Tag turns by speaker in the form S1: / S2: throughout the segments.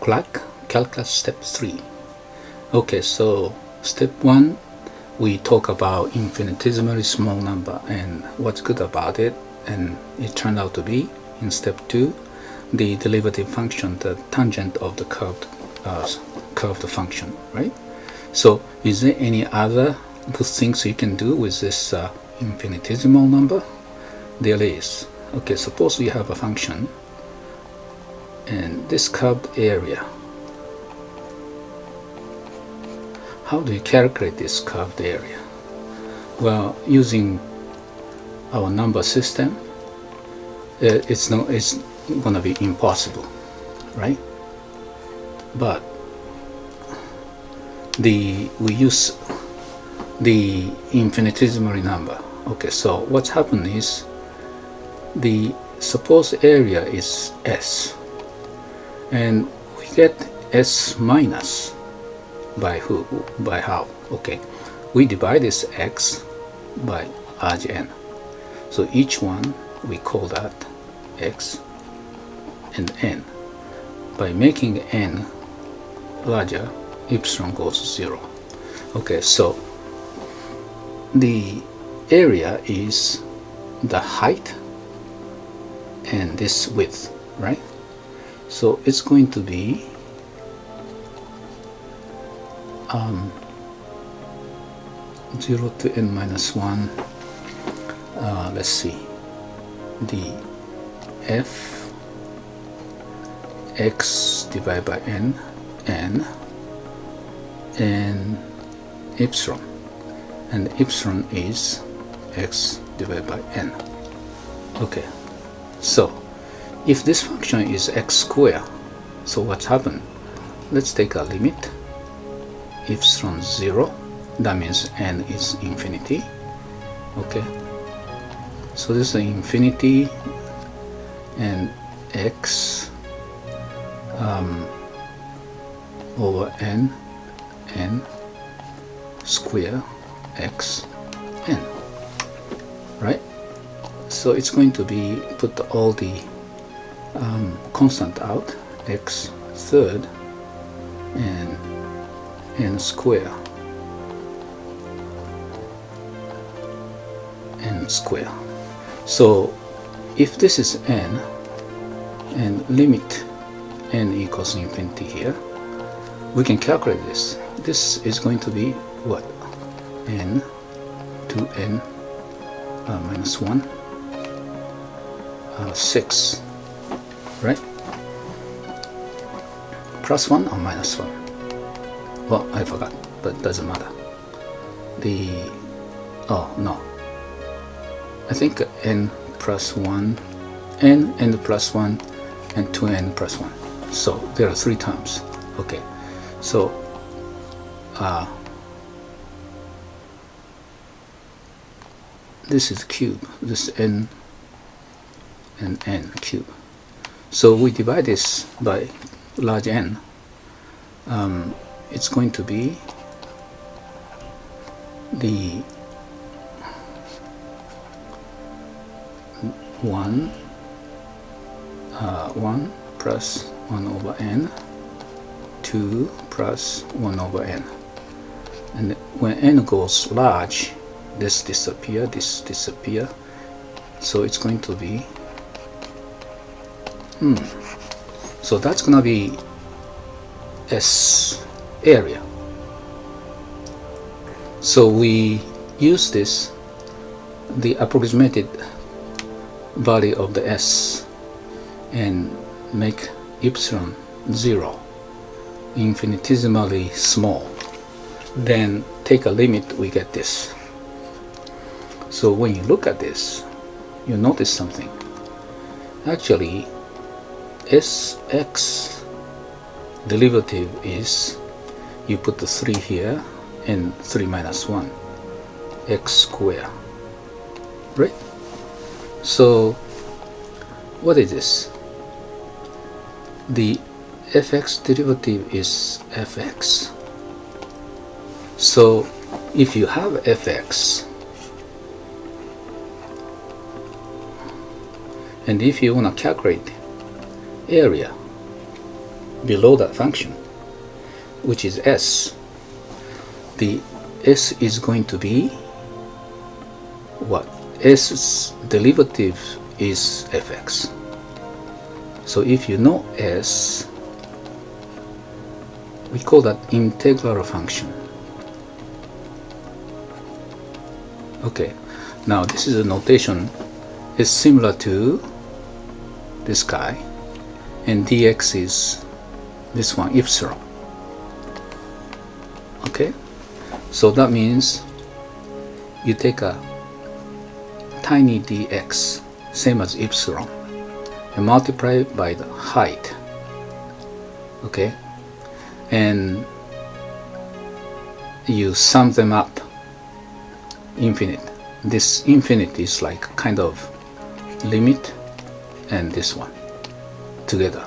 S1: calculus step 3. Okay, so step 1, we talk about infinitesimally small number and what's good about it, and it turned out to be, in step 2, the derivative function, the tangent of the curved function, right? So is there any other good things you can do with this infinitesimal number? There is. Okay, suppose we have a function and this curved area. How do you calculate this curved area? Well, using our number system, it's gonna be impossible, right? But we use the infinitesimally number. Okay, so what's happened is the supposed area is S, and we get S minus by how? Okay, we divide this X by large N. So each one we call that X and N. By making N larger, epsilon goes to 0. Okay, so the area is the height and this width, right? So it's going to be 0 to n minus 1. Let's see, the f x divided by n and epsilon, and epsilon is x divided by n. Okay, so if this function is x squared, so what's happened? Let's take a limit epsilon 0, that means n is infinity. Okay, so this is infinity and x over n square x n, right? So it's going to be, put all the constant out, x third and n square So if this is n and limit n equals infinity here, we can calculate this. This is going to be what? N to n minus 1, 6, right? Plus 1 or minus 1? Well, I forgot, but it doesn't matter. No, I think n plus 1, n plus 1, and 2n plus 1. So there are 3 terms. Okay, so this is cube, this is n and n cube. So we divide this by large n. It's going to be the 1 plus 1 over n, 2 plus 1 over n. And when n goes large, this disappear, this disappear. So it's going to be so that's gonna be S area. So we use this, the approximated value of the S, and make epsilon 0 infinitesimally small. Then take a limit, we get this. So when you look at this, you notice something. Actually, Sx derivative is, you put the 3 here and 3 minus 1, x squared, right? So what is this? The fx derivative is fx. So if you have fx, and if you want to calculate area, below that function, which is s. The s is going to be what? S's derivative is fx. So if you know s, we call that integral function. Okay, now this is a notation. It's similar to this guy, and dx is this one, epsilon. Okay, so that means you take a tiny dx, same as epsilon, and multiply it by the height. Okay, and you sum them up infinite. This infinite is like kind of limit and this one together.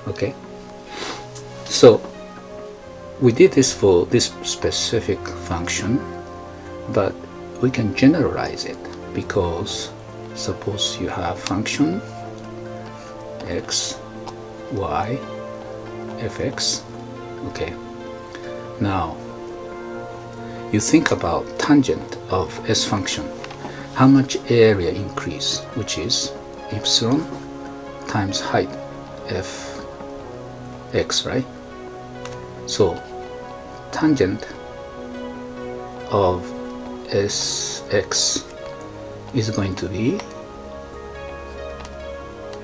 S1: Okay, so we did this for this specific function, but we can generalize it, because suppose you have function x, y, fx. Okay, now you think about tangent of s function. How much area increase, which is epsilon times height fx, right? So tangent of sx is going to be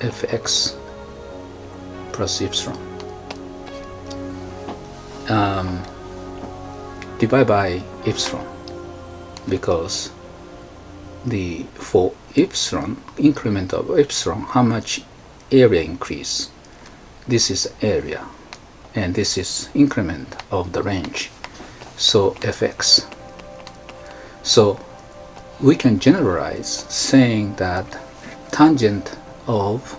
S1: fx plus epsilon divided by epsilon, because for epsilon, increment of epsilon, how much area increase? This is area, and this is increment of the range, so fx. So we can generalize saying that tangent of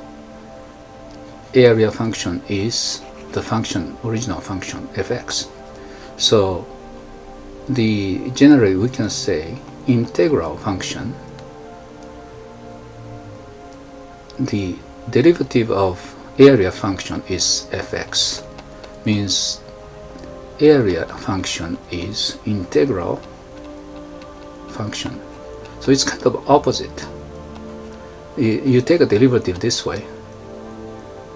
S1: area function is the function, original function fx. So generally we can say integral function, the derivative of area function is fx, means area function is integral function. So it's kind of opposite. You take a derivative this way,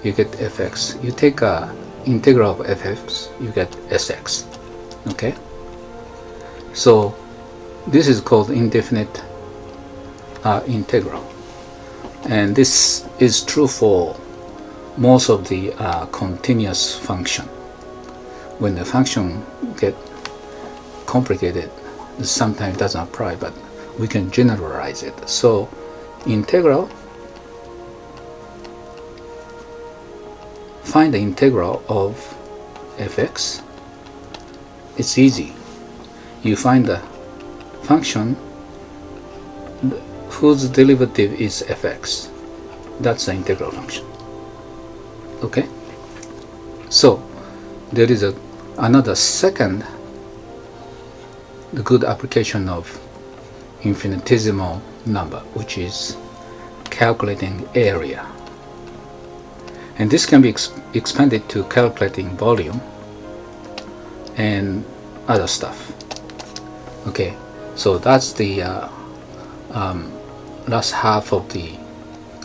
S1: you get fx. You take a integral of fx, you get sx. Okay, so this is called indefinite integral, and this is true for most of the continuous function. When the function get complicated, sometimes it doesn't apply, but we can generalize it. So integral, find the integral of fx. It's easy. You find the function whose derivative is fx. That's the integral function. Okay, so there is another second good application of infinitesimal number, which is calculating area, and this can be expanded to calculating volume and other stuff. Okay, so that's the last half of the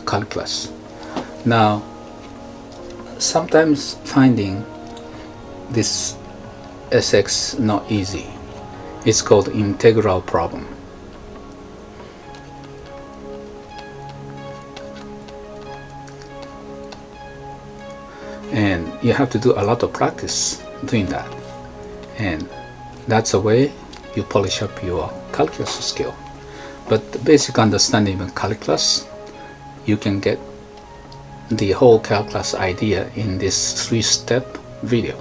S1: calculus. Now, sometimes finding this sx not easy. It's called integral problem. And you have to do a lot of practice doing that, and that's a way you polish up your calculus skill. But the basic understanding of calculus, you can get the whole calculus idea in this 3-step video.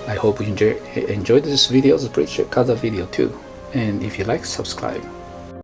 S1: I hope you enjoyed this video. Please check out the video too, and if you like, subscribe.